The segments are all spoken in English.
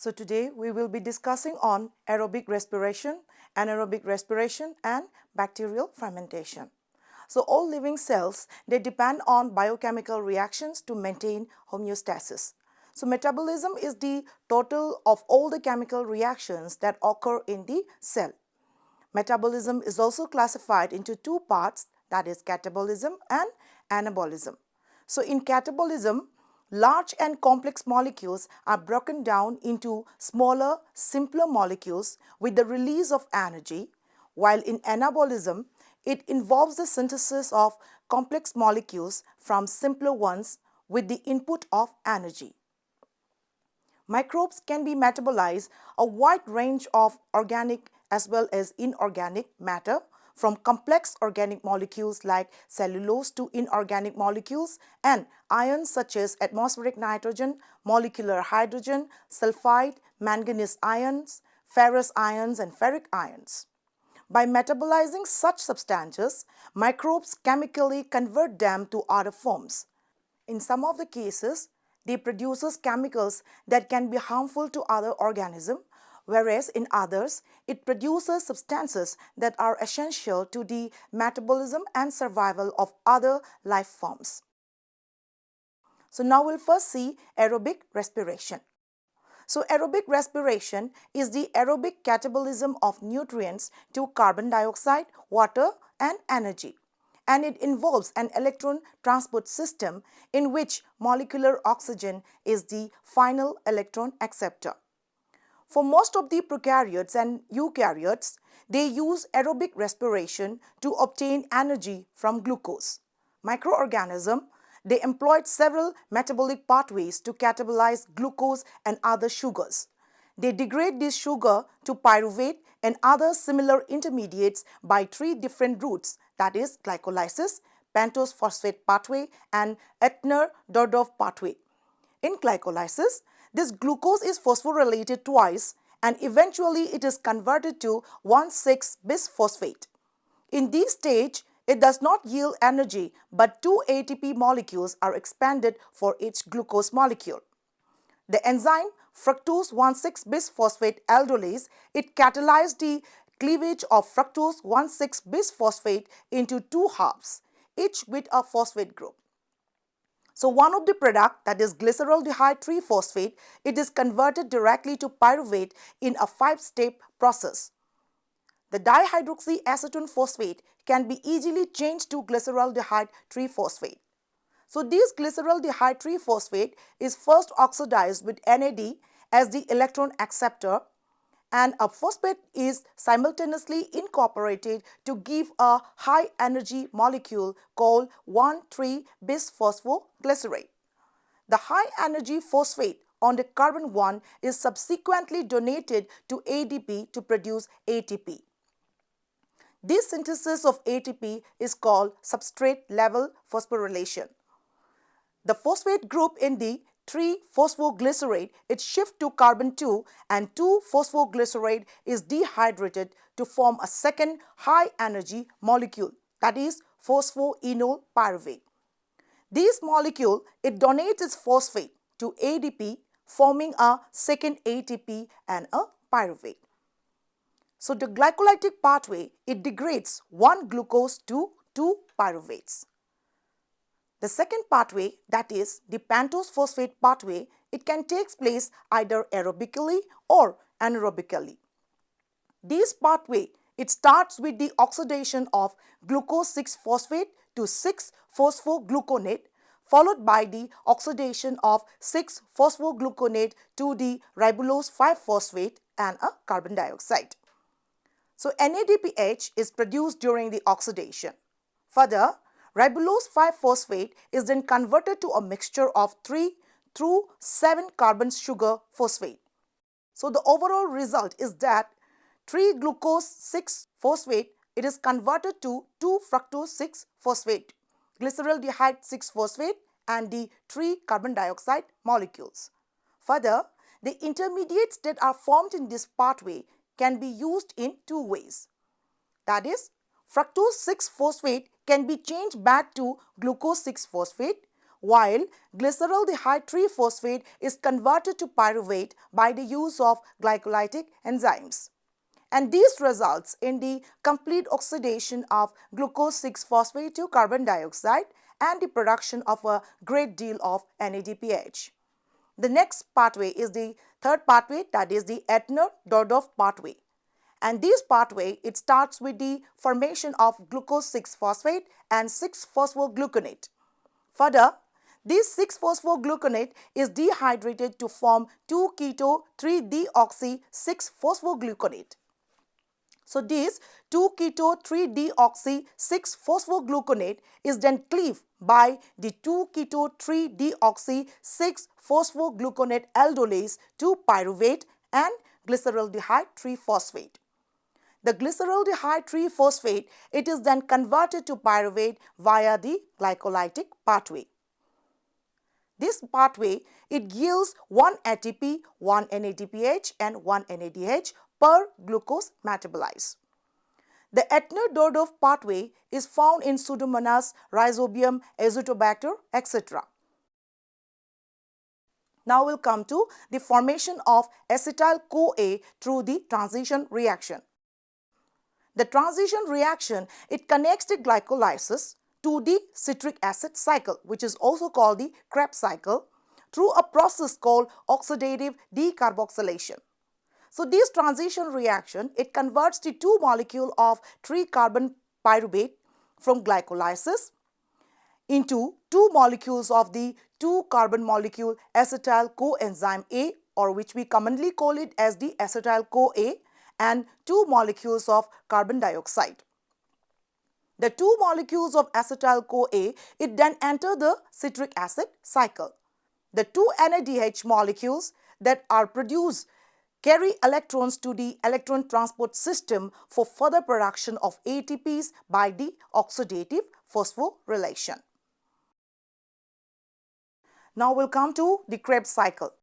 So today we will be discussing on aerobic respiration, anaerobic respiration and bacterial fermentation. So all living cells, they depend on biochemical reactions to maintain homeostasis. So metabolism is the total of all the chemical reactions that occur in the cell. Metabolism is also classified into two parts, that is catabolism and anabolism. So in catabolism, large and complex molecules are broken down into smaller, simpler molecules with the release of energy, while in anabolism, it involves the synthesis of complex molecules from simpler ones with the input of energy. Microbes can be metabolized a wide range of organic as well as inorganic matter, from complex organic molecules like cellulose to inorganic molecules and ions such as atmospheric nitrogen, molecular hydrogen, sulfide, manganese ions, ferrous ions and ferric ions. By metabolizing such substances, microbes chemically convert them to other forms. In some of the cases, they produce chemicals that can be harmful to other organisms, whereas in others, it produces substances that are essential to the metabolism and survival of other life forms. So now we'll first see aerobic respiration. So aerobic respiration is the aerobic catabolism of nutrients to carbon dioxide, water and energy. And it involves an electron transport system in which molecular oxygen is the final electron acceptor. For most of the prokaryotes and eukaryotes, they use aerobic respiration to obtain energy from glucose. Microorganisms, they employed several metabolic pathways to catabolize glucose and other sugars. They degrade this sugar to pyruvate and other similar intermediates by three different routes, that is glycolysis, pentose phosphate pathway and Ettner-Dordorf pathway. In glycolysis, this glucose is phosphorylated twice and eventually it is converted to 1,6-bisphosphate. In this stage, it does not yield energy, but two ATP molecules are expanded for each glucose molecule. The enzyme fructose 1,6-bisphosphate aldolase, it catalyzed the cleavage of fructose 1,6-bisphosphate into two halves, each with a phosphate group. So one of the product, that is glyceraldehyde 3-phosphate, it is converted directly to pyruvate in a 5-step process. The dihydroxyacetone phosphate can be easily changed to glyceraldehyde 3-phosphate. So this glyceraldehyde 3-phosphate is first oxidized with NAD as the electron acceptor, and a phosphate is simultaneously incorporated to give a high energy molecule called 1,3-bisphosphoglycerate. The high energy phosphate on the carbon 1 is subsequently donated to ADP to produce ATP. This synthesis of ATP is called substrate level phosphorylation. The phosphate group in the 3-phosphoglycerate, it shifts to carbon 2 and 2-phosphoglycerate is dehydrated to form a second high energy molecule, that is phosphoenol pyruvate. This molecule, it donates its phosphate to ADP, forming a second ATP and a pyruvate. So the glycolytic pathway, it degrades one glucose to two pyruvates. The second pathway, that is the pentose phosphate pathway, it can take place either aerobically or anaerobically. This pathway, it starts with the oxidation of glucose 6-phosphate to 6-phosphogluconate, followed by the oxidation of 6-phosphogluconate to the ribulose 5-phosphate and a carbon dioxide. So NADPH is produced during the oxidation. Further, ribulose 5-phosphate is then converted to a mixture of 3 through 7 carbon sugar phosphate. So the overall result is that 3-glucose 6-phosphate, it is converted to 2-fructose 6-phosphate, glyceraldehyde 6-phosphate and the 3 carbon dioxide molecules. Further, the intermediates that are formed in this pathway can be used in two ways. That is, fructose 6-phosphate can be changed back to glucose 6-phosphate, while glyceraldehyde triphosphate is converted to pyruvate by the use of glycolytic enzymes. And this results in the complete oxidation of glucose 6-phosphate to carbon dioxide and the production of a great deal of NADPH. The next pathway is the third pathway, that is the Ettner-Dordorf pathway. And this pathway, it starts with the formation of glucose 6-phosphate and 6-phosphogluconate. Further, this 6-phosphogluconate is dehydrated to form 2-keto-3-deoxy-6-phosphogluconate. So this 2-keto-3-deoxy-6-phosphogluconate is then cleaved by the 2-keto-3-deoxy-6-phosphogluconate aldolase to pyruvate and glyceraldehyde triphosphate. The glyceraldehyde triphosphate, it is then converted to pyruvate via the glycolytic pathway. This pathway, it yields 1 ATP, 1 NADPH and 1 NADH per glucose metabolized. The Ettner-Dordorf pathway is found in Pseudomonas, Rhizobium, Azotobacter, etc. Now we'll come to the formation of acetyl-CoA through the transition reaction. The transition reaction, it connects the glycolysis to the citric acid cycle, which is also called the Krebs cycle, through a process called oxidative decarboxylation. So this transition reaction, it converts the 2 molecule of 3-carbon pyruvate from glycolysis into 2 molecules of the 2-carbon molecule acetyl coenzyme A, or which we commonly call it as the acetyl-CoA, and 2 molecules of carbon dioxide. The 2 molecules of acetyl-CoA, it then enter the citric acid cycle. The 2 NADH molecules that are produced carry electrons to the electron transport system for further production of ATPs by the oxidative phosphorylation. Now we'll come to the Krebs cycle.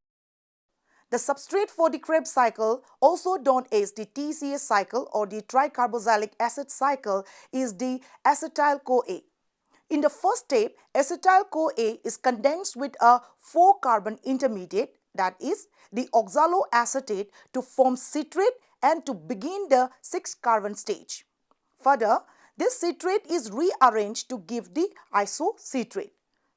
The substrate for the Krebs cycle, also known as the TCA cycle or the tricarboxylic acid cycle, is the acetyl-CoA. In the first step, acetyl-CoA is condensed with a 4-carbon intermediate, that is the oxaloacetate, to form citrate and to begin the 6-carbon stage. Further, this citrate is rearranged to give the isocitrate.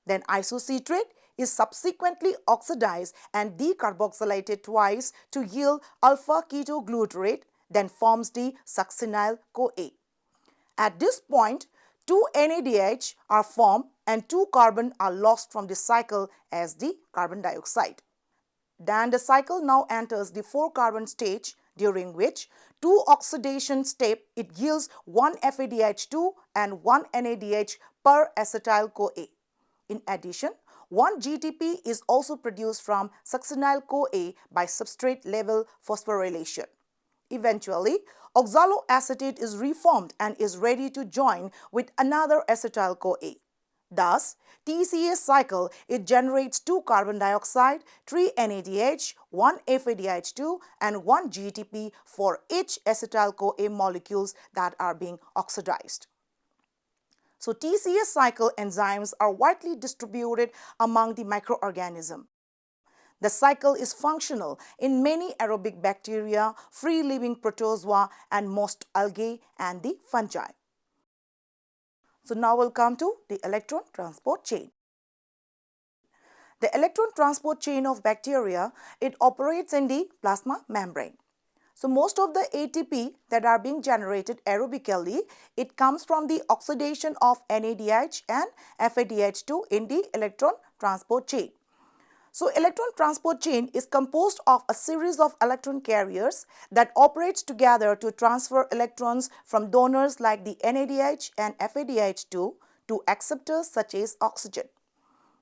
Then isocitrate is subsequently oxidized and decarboxylated twice to yield alpha-ketoglutarate, then forms the succinyl-CoA. At this point, 2 NADH are formed and 2 carbon are lost from the cycle as the carbon dioxide. Then the cycle now enters the 4-carbon stage, during which 2 oxidation step, it yields 1 FADH2 and 1 NADH per acetyl-CoA. In addition, 1 GTP is also produced from succinyl-CoA by substrate level phosphorylation. Eventually, oxaloacetate is reformed and is ready to join with another acetyl-CoA. Thus, TCA cycle, it generates 2 carbon dioxide, 3 NADH, 1 FADH2 and 1 GTP for each acetyl-CoA molecules that are being oxidized. So TCA cycle enzymes are widely distributed among the microorganisms. The cycle is functional in many aerobic bacteria, free-living protozoa, and most algae and the fungi. So now we'll come to the electron transport chain. The electron transport chain of bacteria, it operates in the plasma membrane. So most of the ATP that are being generated aerobically, it comes from the oxidation of NADH and FADH2 in the electron transport chain. So electron transport chain is composed of a series of electron carriers that operates together to transfer electrons from donors like the NADH and FADH2 to acceptors such as oxygen.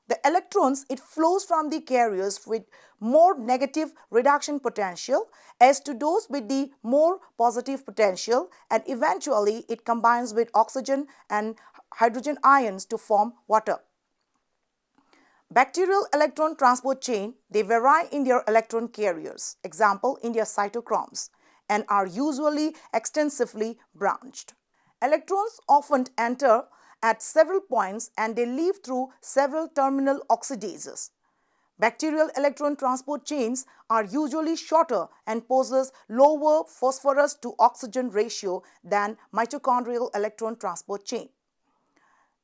The electrons, it flows from the carriers with more negative reduction potential as to those with the more positive potential, and eventually it combines with oxygen and hydrogen ions to form water. Bacterial electron transport chain, they vary in their electron carriers, example in their cytochromes, and are usually extensively branched. Electrons often enter at several points and they leave through several terminal oxidases. Bacterial electron transport chains are usually shorter and possess lower phosphorus to oxygen ratio than mitochondrial electron transport chain.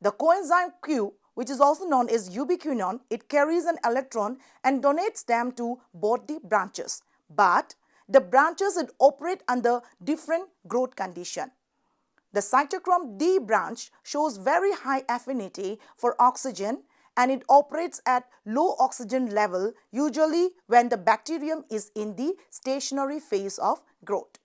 The coenzyme Q, which is also known as ubiquinone, it carries an electron and donates them to both the branches. But the branches it operate under different growth condition. The cytochrome D branch shows very high affinity for oxygen and it operates at low oxygen level usually when the bacterium is in the stationary phase of growth.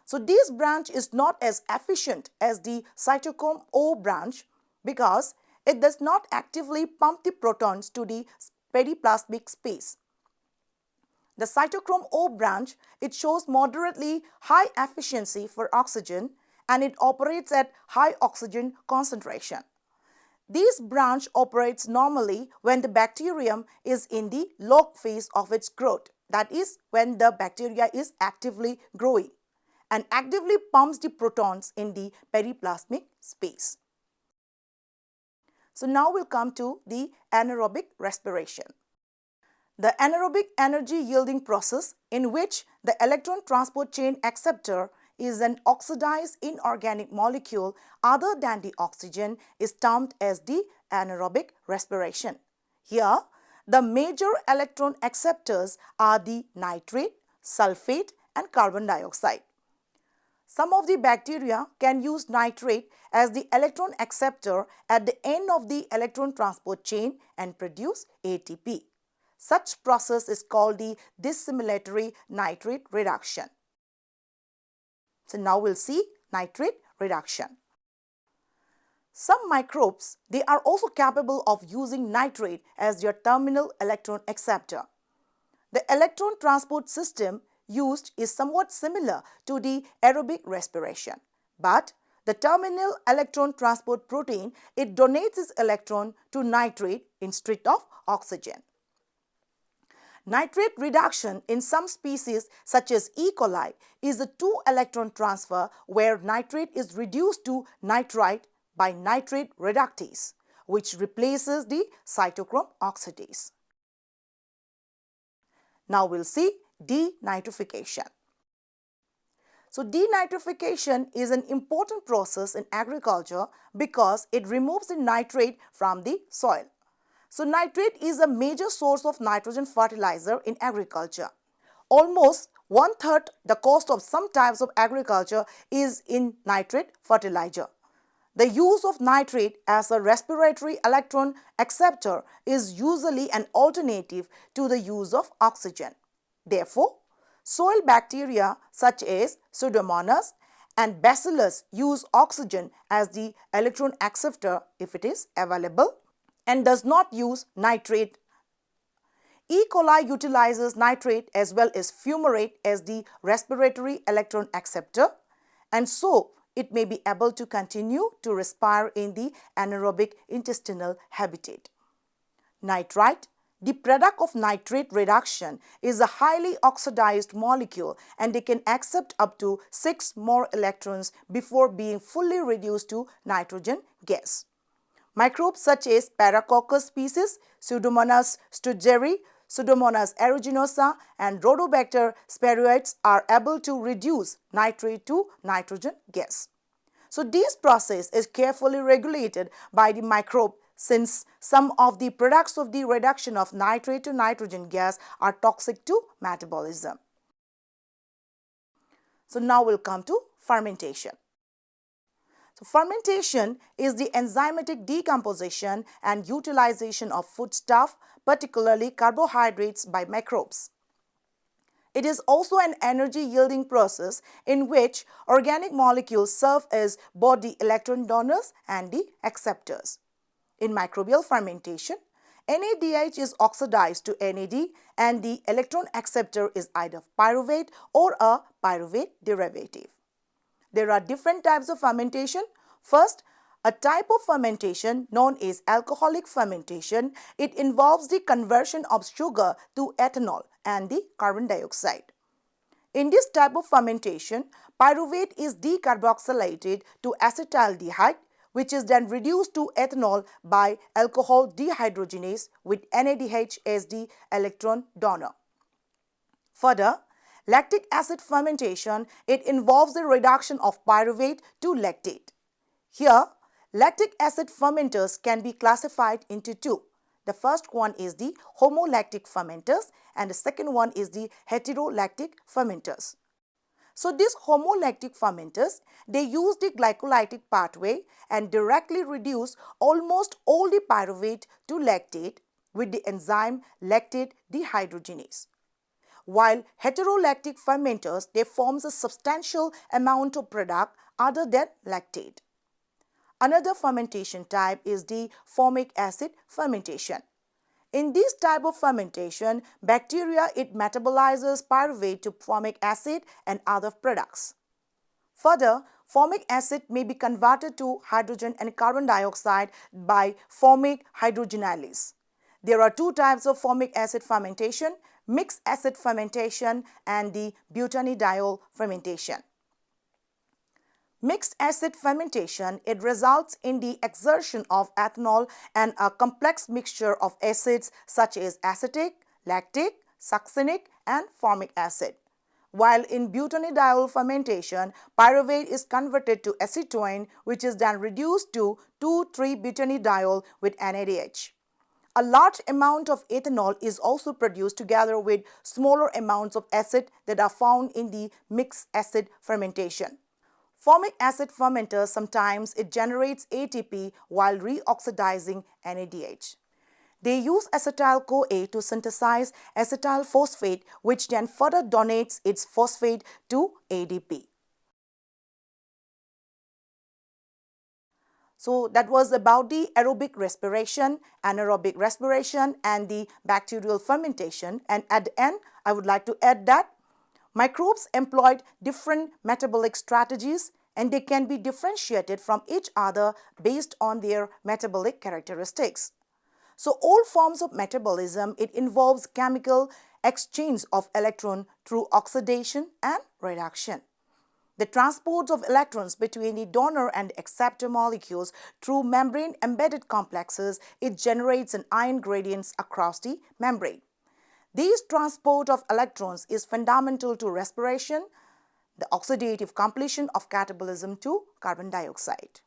So this branch is not as efficient as the cytochrome O branch because it does not actively pump the protons to the periplasmic space. The cytochrome O branch, it shows moderately high efficiency for oxygen and it operates at high oxygen concentration. This branch operates normally when the bacterium is in the log phase of its growth, that is when the bacteria is actively growing and actively pumps the protons in the periplasmic space. So now we'll come to the anaerobic respiration. The anaerobic energy yielding process in which the electron transport chain acceptor is an oxidized inorganic molecule other than the oxygen is termed as the anaerobic respiration. Here, the major electron acceptors are the nitrate, sulfate and carbon dioxide. Some of the bacteria can use nitrate as the electron acceptor at the end of the electron transport chain and produce ATP. Such process is called the dissimilatory nitrate reduction. So now we'll see nitrate reduction. Some microbes, they are also capable of using nitrate as their terminal electron acceptor. The electron transport system used is somewhat similar to the aerobic respiration, but the terminal electron transport protein, it donates its electron to nitrate instead of oxygen. Nitrate reduction in some species such as E. coli is a 2-electron transfer where nitrate is reduced to nitrite by nitrate reductase, which replaces the cytochrome oxidase. Now we'll see denitrification. So denitrification is an important process in agriculture because it removes the nitrate from the soil. So nitrate is a major source of nitrogen fertilizer in agriculture. Almost 1/3 the cost of some types of agriculture is in nitrate fertilizer. The use of nitrate as a respiratory electron acceptor is usually an alternative to the use of oxygen. Therefore, soil bacteria such as Pseudomonas and Bacillus use oxygen as the electron acceptor if it is available and does not use nitrate. E. coli utilizes nitrate as well as fumarate as the respiratory electron acceptor and so it may be able to continue to respire in the anaerobic intestinal habitat. Nitrite, the product of nitrate reduction, is a highly oxidized molecule and they can accept up to 6 more electrons before being fully reduced to nitrogen gas. Microbes such as Paracoccus species, Pseudomonas strugeri, Pseudomonas aeruginosa and Rhodobacter sphaeroides are able to reduce nitrate to nitrogen gas. So this process is carefully regulated by the microbe since some of the products of the reduction of nitrate to nitrogen gas are toxic to metabolism. So now we'll come to fermentation. So fermentation is the enzymatic decomposition and utilization of foodstuff, particularly carbohydrates, by microbes. It is also an energy yielding process in which organic molecules serve as both the electron donors and the acceptors. In microbial fermentation, NADH is oxidized to NAD and the electron acceptor is either pyruvate or a pyruvate derivative. There are different types of fermentation. First, a type of fermentation known as alcoholic fermentation. It involves the conversion of sugar to ethanol and the carbon dioxide. In this type of fermentation, pyruvate is decarboxylated to acetaldehyde, which is then reduced to ethanol by alcohol dehydrogenase with NADH as the electron donor. Further, lactic acid fermentation, it involves the reduction of pyruvate to lactate. Here, lactic acid fermenters can be classified into two. The first one is the homolactic fermenters and the second one is the heterolactic fermenters. So these homolactic fermenters, they use the glycolytic pathway and directly reduce almost all the pyruvate to lactate with the enzyme lactate dehydrogenase. While heterolactic fermenters, they form a substantial amount of product other than lactate. Another fermentation type is the formic acid fermentation. In this type of fermentation, bacteria, it metabolizes pyruvate to formic acid and other products. Further, formic acid may be converted to hydrogen and carbon dioxide by formic hydrogenylase. There are two types of formic acid fermentation: mixed acid fermentation and the butanediol fermentation. Mixed acid fermentation, it results in the exertion of ethanol and a complex mixture of acids such as acetic, lactic, succinic and formic acid. While in butanediol fermentation, pyruvate is converted to acetone, which is then reduced to 2,3-butanediol with NADH. A large amount of ethanol is also produced together with smaller amounts of acid that are found in the mixed acid fermentation. Formic acid fermenters, sometimes it generates ATP while reoxidizing NADH. They use acetyl-CoA to synthesize acetyl phosphate, which then further donates its phosphate to ADP. So that was about the aerobic respiration, anaerobic respiration and the bacterial fermentation. And at the end, I would like to add that microbes employed different metabolic strategies and they can be differentiated from each other based on their metabolic characteristics. So all forms of metabolism, it involves chemical exchange of electron through oxidation and reduction. The transport of electrons between the donor and acceptor molecules through membrane-embedded complexes, it generates an ion gradients across the membrane. This transport of electrons is fundamental to respiration, the oxidative completion of catabolism to carbon dioxide.